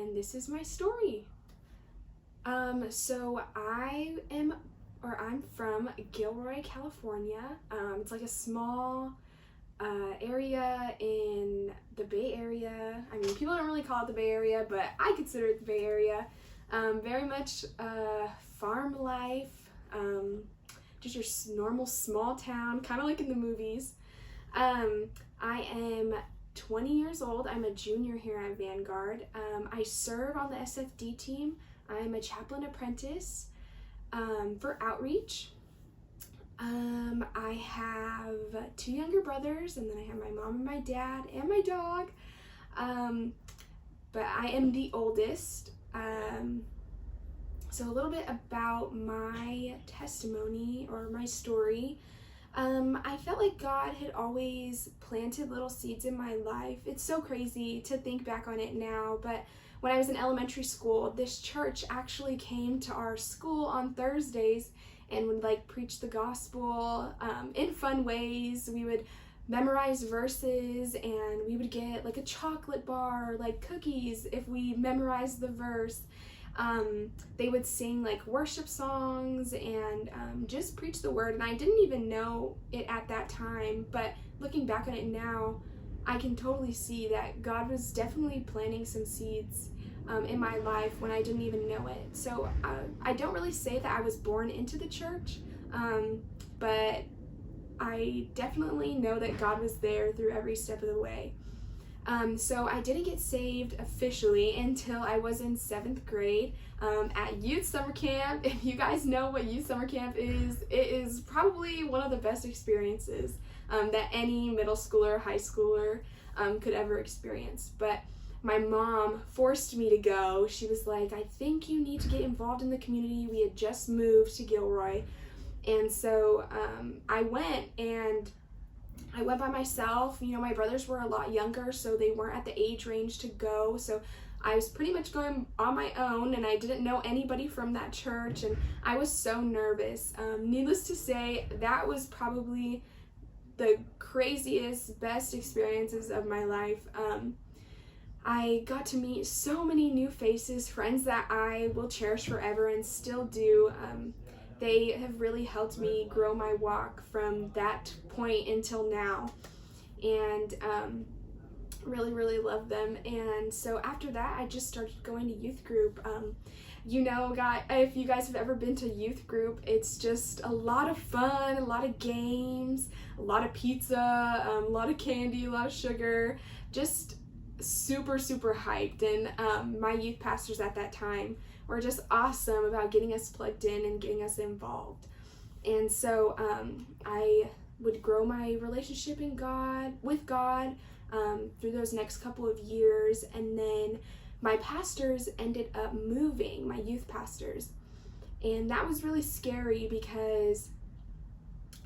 and this is my story. So I'm from Gilroy, California. It's like a small area in the Bay Area. I mean, people don't really call it the Bay Area, but I consider it the Bay Area. Very much farm life, just your normal small town, kind of like in the movies. I am 20 years old. I'm a junior here at Vanguard. I serve on the SFD team. I'm a chaplain apprentice for outreach. I have 2 younger brothers, and then I have my mom and my dad and my dog. But I am the oldest. So a little bit about my testimony or my story. I felt like God had always planted little seeds in my life. It's so crazy to think back on it now, but when I was in elementary school, this church actually came to our school on Thursdays and would preach the gospel in fun ways. We would memorize verses, and we would get a chocolate bar, cookies if we memorized the verse. They would sing worship songs and just preach the word, and I didn't even know it at that time, but looking back on it now, I can totally see that God was definitely planting some seeds in my life when I didn't even know it. So I don't really say that I was born into the church, but I definitely know that God was there through every step of the way. So I didn't get saved officially until I was in 7th grade at youth summer camp. If you guys know what youth summer camp is, it is probably one of the best experiences that any middle schooler, high schooler could ever experience. But my mom forced me to go. She was like, I think you need to get involved in the community. We had just moved to Gilroy. And so I went, and I went by myself. You know, my brothers were a lot younger, so they weren't at the age range to go. So I was pretty much going on my own, and I didn't know anybody from that church, and I was so nervous. Needless to say, that was probably the craziest, best experiences of my life. I got to meet so many new faces, friends that I will cherish forever and still do. They have really helped me grow my walk from that point until now, and really, really love them. And so after that, I just started going to youth group. You know, if you guys have ever been to youth group, it's just a lot of fun, a lot of games, a lot of pizza, a lot of candy, a lot of sugar, just super, super hyped. And my youth pastors at that time were just awesome about getting us plugged in and getting us involved. And so I would grow my relationship with God through those next couple of years. And then my pastors ended up moving, my youth pastors. And that was really scary because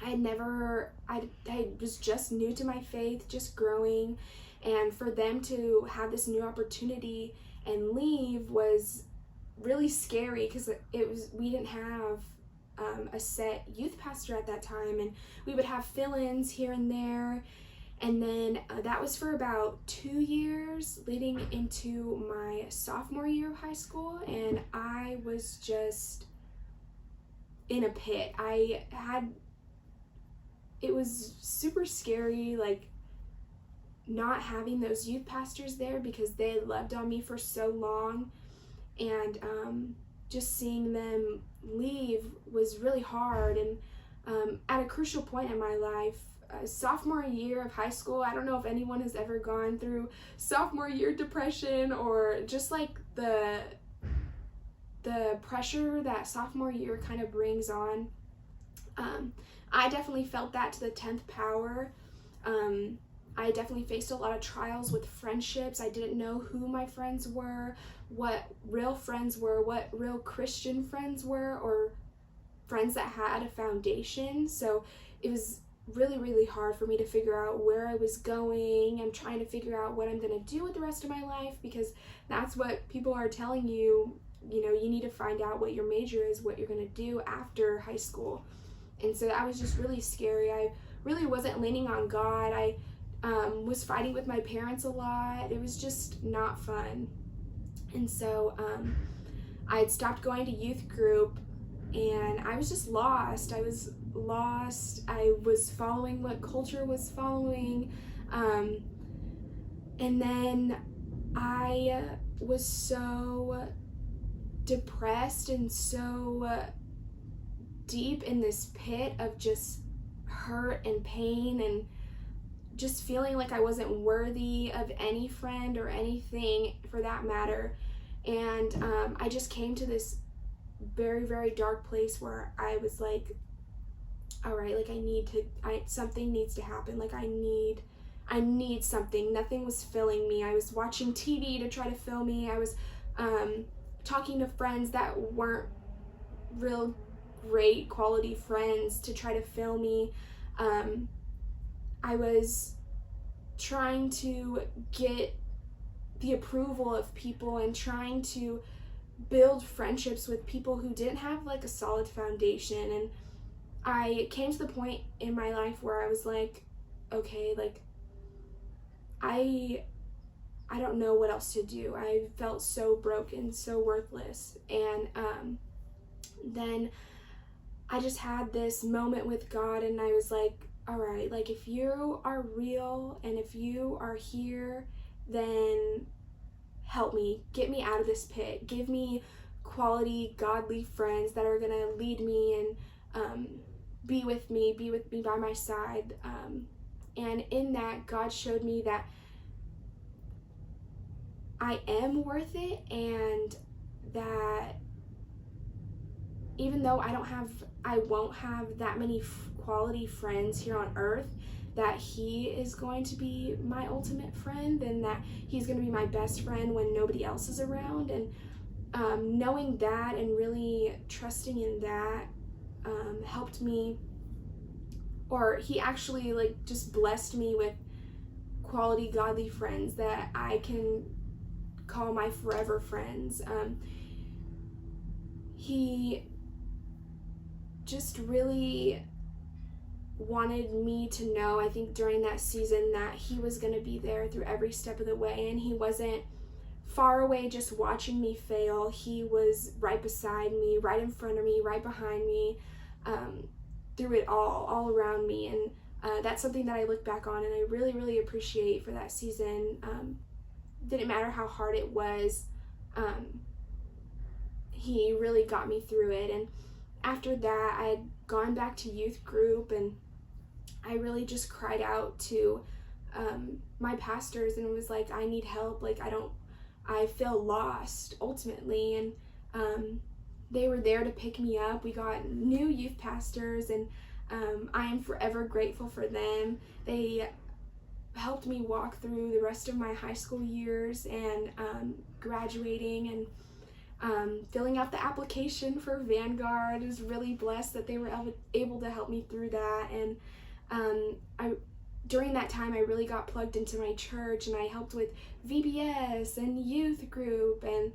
I was just new to my faith, just growing. And for them to have this new opportunity and leave was really scary because we didn't have a set youth pastor at that time, and we would have fill-ins here and there. And then that was for about 2 years leading into my sophomore year of high school, and I was just in a pit. It was super scary, not having those youth pastors there because they had loved on me for so long, and just seeing them leave was really hard. And at a crucial point in my life, sophomore year of high school, I don't know if anyone has ever gone through sophomore year depression or just the pressure that sophomore year kind of brings on. I definitely felt that to the 10th power. I definitely faced a lot of trials with friendships. I didn't know who my friends were, what real friends were, what real Christian friends were, or friends that had a foundation. So it was really, really hard for me to figure out where I was going and trying to figure out what I'm going to do with the rest of my life, because that's what people are telling you. You know, you need to find out what your major is, what you're going to do after high school. And so that was just really scary. I really wasn't leaning on God. I was fighting with my parents a lot. It was just not fun. And so I had stopped going to youth group, and I was just lost. I was lost. I was following what culture was following. And then I was so depressed and so deep in this pit of just hurt and pain, and just feeling like I wasn't worthy of any friend or anything for that matter. And I just came to this very, very dark place where I was like, all right, like something needs to happen. Like I need something. Nothing was filling me. I was watching TV to try to fill me. I was talking to friends that weren't real great quality friends to try to fill me. I was trying to get the approval of people and trying to build friendships with people who didn't have like a solid foundation. And I came to the point in my life where I was like, okay, like I don't know what else to do. I felt so broken, so worthless. And then I just had this moment with God, and I was like, all right, like if you are real and if you are here, then help me, get me out of this pit, give me quality, godly friends that are gonna lead me and be with me by my side. And in that, God showed me that I am worth it, and that even though I won't have that many quality friends here on earth, that He is going to be my ultimate friend, and that He's going to be my best friend when nobody else is around. And knowing that and really trusting in that helped me, or He actually like just blessed me with quality godly friends that I can call my forever friends. He just really wanted me to know, I think during that season, that He was going to be there through every step of the way, and He wasn't far away just watching me fail. He was right beside me, right in front of me, right behind me, through it all around me. And that's something that I look back on and I really, really appreciate for that season. Didn't matter how hard it was, He really got me through it. And after that, I had gone back to youth group, and I really just cried out to my pastors and was like, I need help. Like I feel lost ultimately. And they were there to pick me up. We got new youth pastors, and I am forever grateful for them. They helped me walk through the rest of my high school years and graduating and filling out the application for Vanguard. I was really blessed that they were able to help me through that. And during that time, I really got plugged into my church, and I helped with VBS and youth group and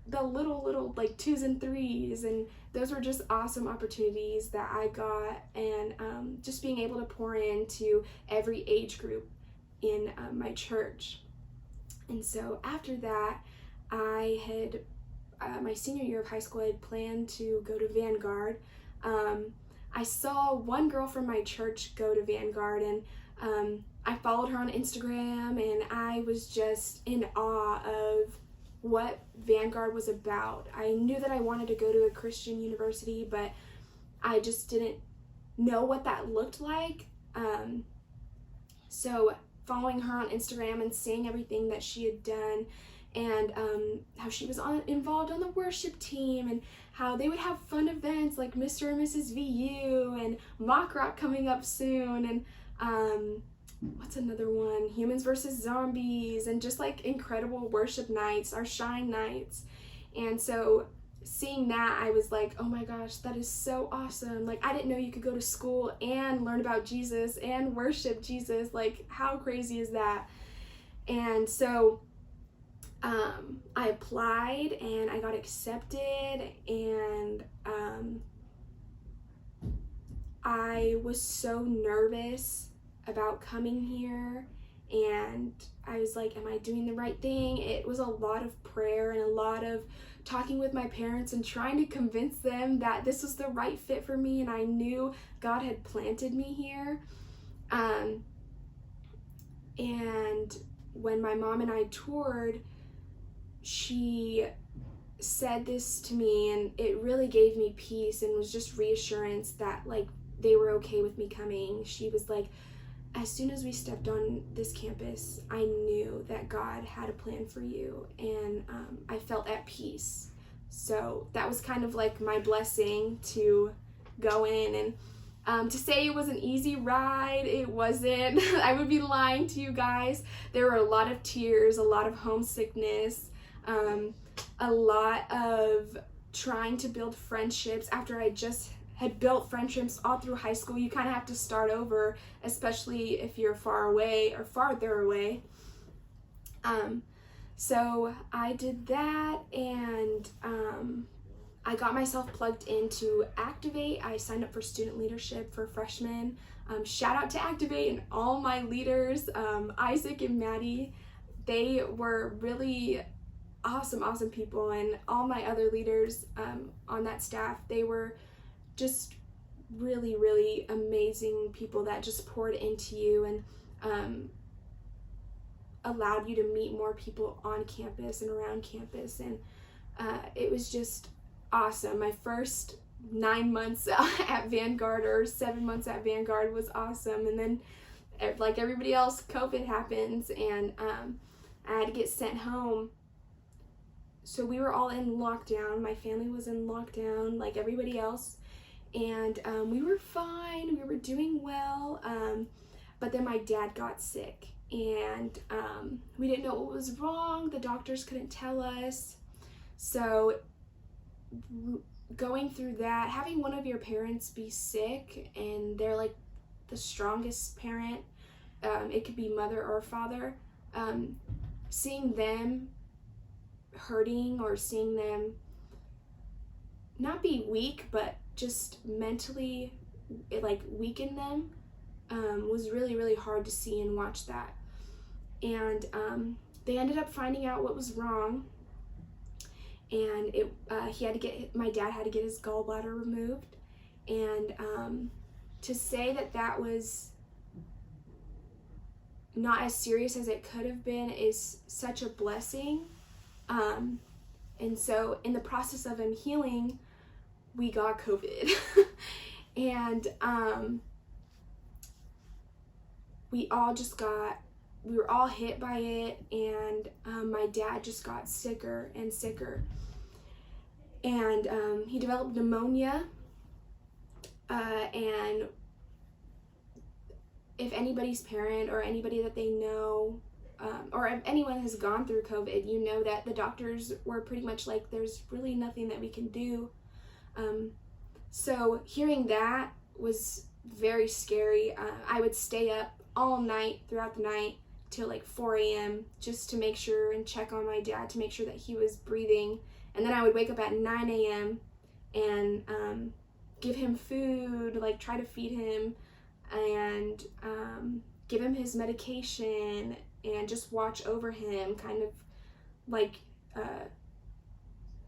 the little like 2s and 3s, and those were just awesome opportunities that I got. And just being able to pour into every age group in my church. And so after that, I had my senior year of high school, I had planned to go to Vanguard. I saw one girl from my church go to Vanguard, and I followed her on Instagram, and I was just in awe of what Vanguard was about. I knew that I wanted to go to a Christian university, but I just didn't know what that looked like. So following her on Instagram and seeing everything that she had done, and how she was involved on the worship team, and how they would have fun events like Mr. and Mrs. VU and Mock Rock coming up soon, and what's another one? Humans versus Zombies, and just like incredible worship nights, our Shine nights. And so seeing that, I was like, oh my gosh, that is so awesome. Like, I didn't know you could go to school and learn about Jesus and worship Jesus. Like, how crazy is that? And so I applied and I got accepted, and I was so nervous about coming here and I was like, am I doing the right thing? It was a lot of prayer and a lot of talking with my parents and trying to convince them that this was the right fit for me, and I knew God had planted me here. And when my mom and I toured, she said this to me, and it really gave me peace and was just reassurance that like they were okay with me coming. She was like, as soon as we stepped on this campus, I knew that God had a plan for you, and I felt at peace. So that was kind of like my blessing to go in. And to say it was an easy ride, it wasn't. I would be lying to you guys. There were a lot of tears, a lot of homesickness, a lot of trying to build friendships after I just had built friendships all through high school. You kind of have to start over, especially if you're far away or farther away. So I did that, and I got myself plugged into Activate. I signed up for student leadership for freshmen. Shout out to Activate and all my leaders, Isaac and Maddie. They were really awesome people, and all my other leaders on that staff, they were just really amazing people that just poured into you and allowed you to meet more people on campus and around campus. And it was just awesome. My first 9 months at Vanguard, or 7 months at Vanguard, was awesome. And then, like everybody else, COVID happens, and I had to get sent home. So we were all in lockdown. My family was in lockdown like everybody else. And we were fine. We were doing well. But then my dad got sick, and we didn't know what was wrong. The doctors couldn't tell us. So going through that, having one of your parents be sick, and they're like the strongest parent, it could be mother or father, seeing them hurting, or seeing them not be weak, but just mentally like weaken them, was really hard to see and watch that. And they ended up finding out what was wrong, and my dad had to get his gallbladder removed. And to say that was not as serious as it could have been is such a blessing. And so in the process of him healing, we got COVID. And we were all hit by it, and my dad just got sicker and sicker. And he developed pneumonia, and if anybody's parent or anybody that they know, or if anyone has gone through COVID, you know that the doctors were pretty much like, there's really nothing that we can do. So hearing that was very scary. I would stay up all night, throughout the night, till like 4 a.m. just to make sure and check on my dad to make sure that he was breathing. And then I would wake up at 9 a.m. and give him food, like try to feed him, and give him his medication, and just watch over him, kind of like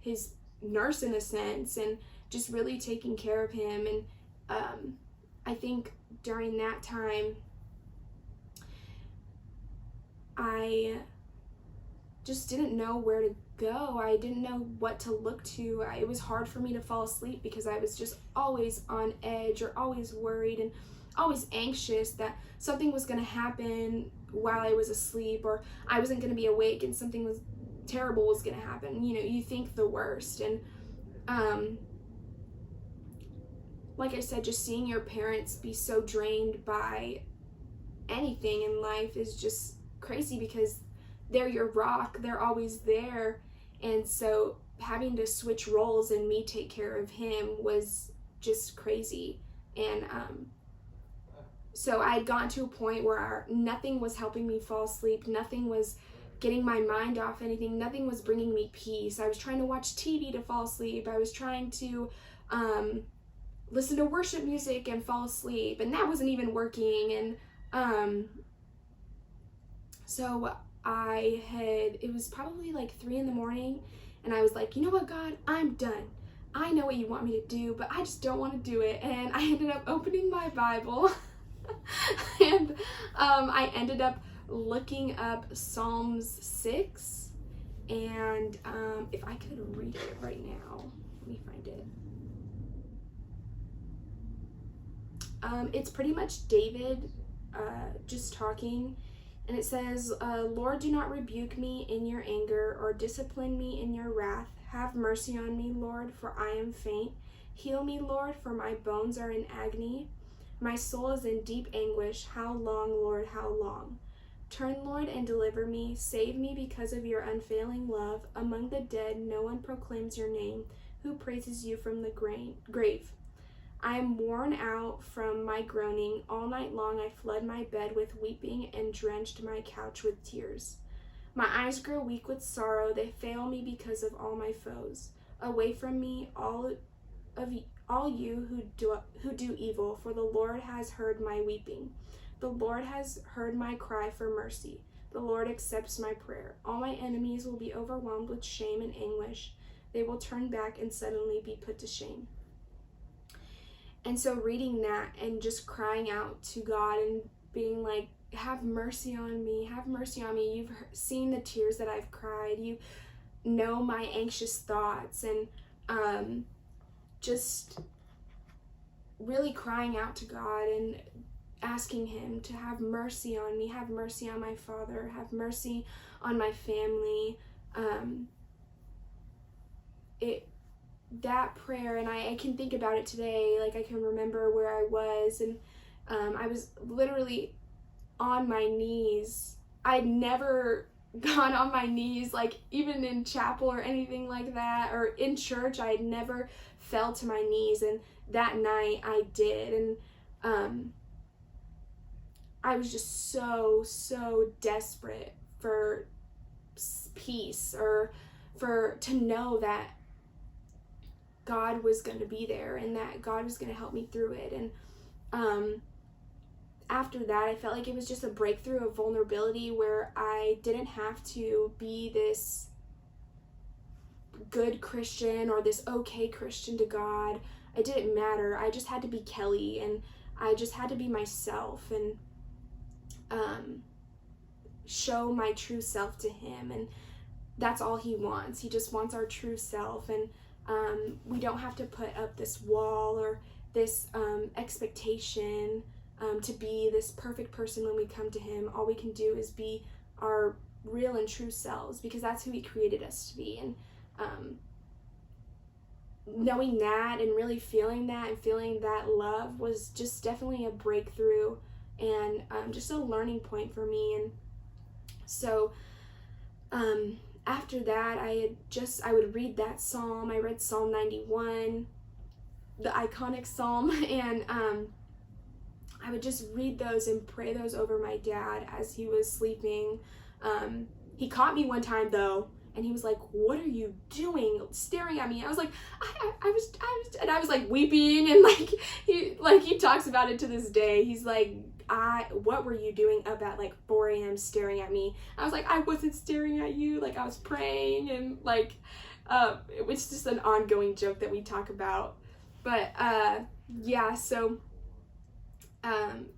his nurse in a sense, and just really taking care of him. And I think during that time, I just didn't know where to go. I didn't know what to look to. It was hard for me to fall asleep because I was just always on edge, or always worried and always anxious that something was going to happen while I was asleep, or I wasn't going to be awake and something terrible was going to happen. You know, you think the worst. And like I said, just seeing your parents be so drained by anything in life is just crazy, because they're your rock, they're always there. And so having to switch roles and me take care of him was just crazy. And so I had gotten to a point where nothing was helping me fall asleep, nothing was getting my mind off anything, nothing was bringing me peace. I was trying to watch TV to fall asleep, I was trying to listen to worship music and fall asleep, and that wasn't even working. And So it was probably like 3 a.m, and I was like, you know what, God, I'm done. I know what you want me to do, but I just don't want to do it. And I ended up opening my Bible and I ended up looking up Psalms 6. And if I could read it right now, let me find it. It's pretty much David just talking. And it says, Lord, do not rebuke me in your anger or discipline me in your wrath. Have mercy on me, Lord, for I am faint. Heal me, Lord, for my bones are in agony. My soul is in deep anguish. How long, Lord, how long? Turn, Lord, and deliver me. Save me because of your unfailing love. Among the dead, no one proclaims your name. Who praises you from the grave? I am worn out from my groaning. All night long I flood my bed with weeping and drenched my couch with tears. My eyes grow weak with sorrow. They fail me because of all my foes. Away from me, all you who do evil, for the Lord has heard my weeping. The Lord has heard my cry for mercy. The Lord accepts my prayer. All my enemies will be overwhelmed with shame and anguish. They will turn back and suddenly be put to shame. And so reading that and just crying out to God and being like, have mercy on me, have mercy on me. You've seen the tears that I've cried. You know my anxious thoughts, and just really crying out to God and asking him to have mercy on me, have mercy on my father, have mercy on my family. That prayer, and I can think about it today, like I can remember where I was, and I was literally on my knees. I'd never gone on my knees, like even in chapel or anything like that, or in church. I had never fell to my knees, and that night I did, and I was just so desperate for peace, or to know that God was going to be there and that God was going to help me through it. And after that, I felt like it was just a breakthrough of vulnerability where I didn't have to be this good Christian or this okay Christian to God. It didn't matter. I just had to be Kelli, and I just had to be myself and show my true self to him. And that's all he wants. He just wants our true self. And we don't have to put up this wall or this expectation to be this perfect person when we come to him. All we can do is be our real and true selves, because that's who he created us to be. And knowing that and really feeling that and feeling that love was just definitely a breakthrough and just a learning point for me. And so after that, I would read that psalm. I read Psalm 91, the iconic psalm, and I would just read those and pray those over my dad as he was sleeping. He caught me one time though, and he was like, "What are you doing?" staring at me. I was like, I was like weeping, and he talks about it to this day. He's like, what were you doing up at like 4 a.m. staring at me? I was like, I wasn't staring at you, like I was praying. And it's just an ongoing joke that we talk about. But yeah, so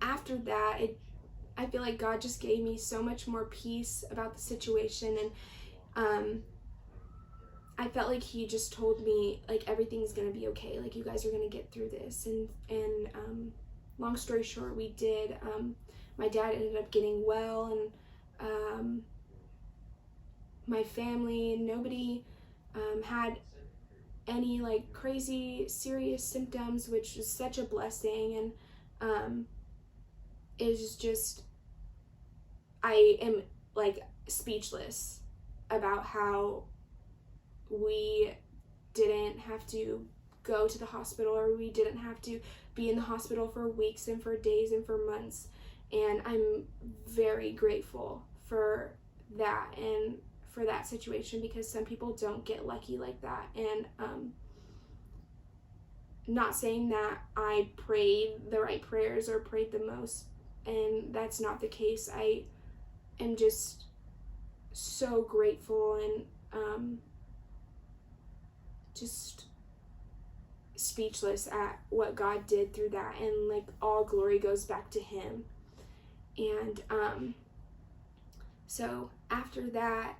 after that, I feel like God just gave me so much more peace about the situation, and I felt like he just told me, like, everything's gonna be okay, like you guys are gonna get through this. And long story short, we did. My dad ended up getting well, and my family, nobody had any like crazy serious symptoms, which was such a blessing. And it was just, I am like speechless about how we didn't have to go to the hospital, or we didn't have to be in the hospital for weeks and for days and for months. And I'm very grateful for that and for that situation, because some people don't get lucky like that. And not saying that I prayed the right prayers or prayed the most, and that's not the case. am just so grateful and just speechless at what God did through that, and like all glory goes back to him. And so after that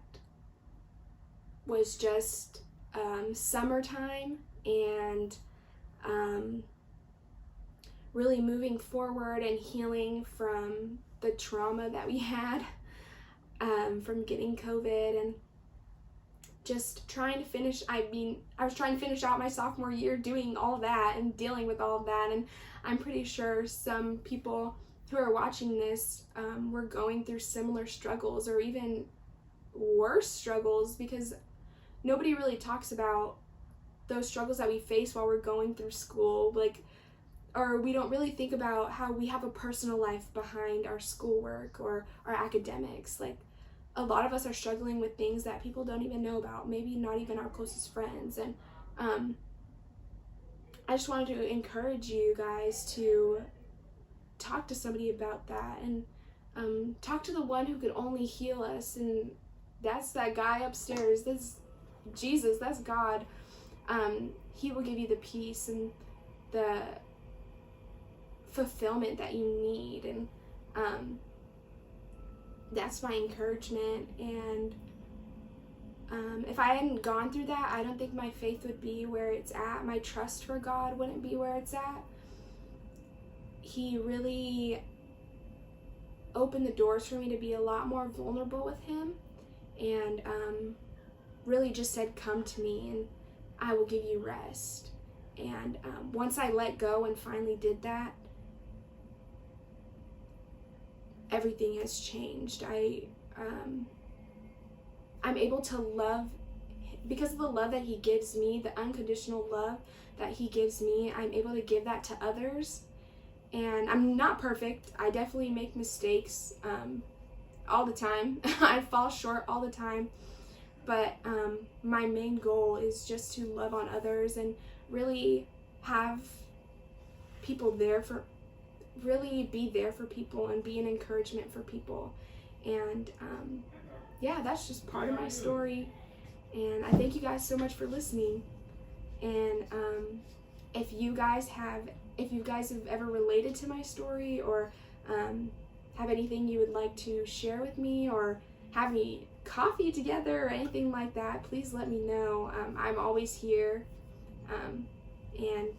was just summertime, and really moving forward and healing from the trauma that we had from getting COVID, and just trying to finish, I was trying to finish out my sophomore year doing all that and dealing with all of that. And I'm pretty sure some people who are watching this were going through similar struggles, or even worse struggles, because nobody really talks about those struggles that we face while we're going through school, like, or we don't really think about how we have a personal life behind our schoolwork or our academics. Like, a lot of us are struggling with things that people don't even know about, maybe not even our closest friends. And I just wanted to encourage you guys to talk to somebody about that, and talk to the one who could only heal us, and that's that guy upstairs. That's Jesus, that's God. He will give you the peace and the fulfillment that you need, and that's my encouragement. And if I hadn't gone through that, I don't think my faith would be where it's at. My trust for God wouldn't be where it's at. He really opened the doors for me to be a lot more vulnerable with him, and really just said, come to me and I will give you rest. And once I let go and finally did that, everything has changed. I'm able to love, because of the love that he gives me, the unconditional love that he gives me, I'm able to give that to others. And I'm not perfect. I definitely make mistakes all the time. I fall short all the time. But my main goal is just to love on others and really have people there for, really be there for people and be an encouragement for people. And yeah, that's just part of my story. And I thank you guys so much for listening. And if you guys have ever related to my story, or have anything you would like to share with me, or have me coffee together or anything like that, please let me know. I'm always here. And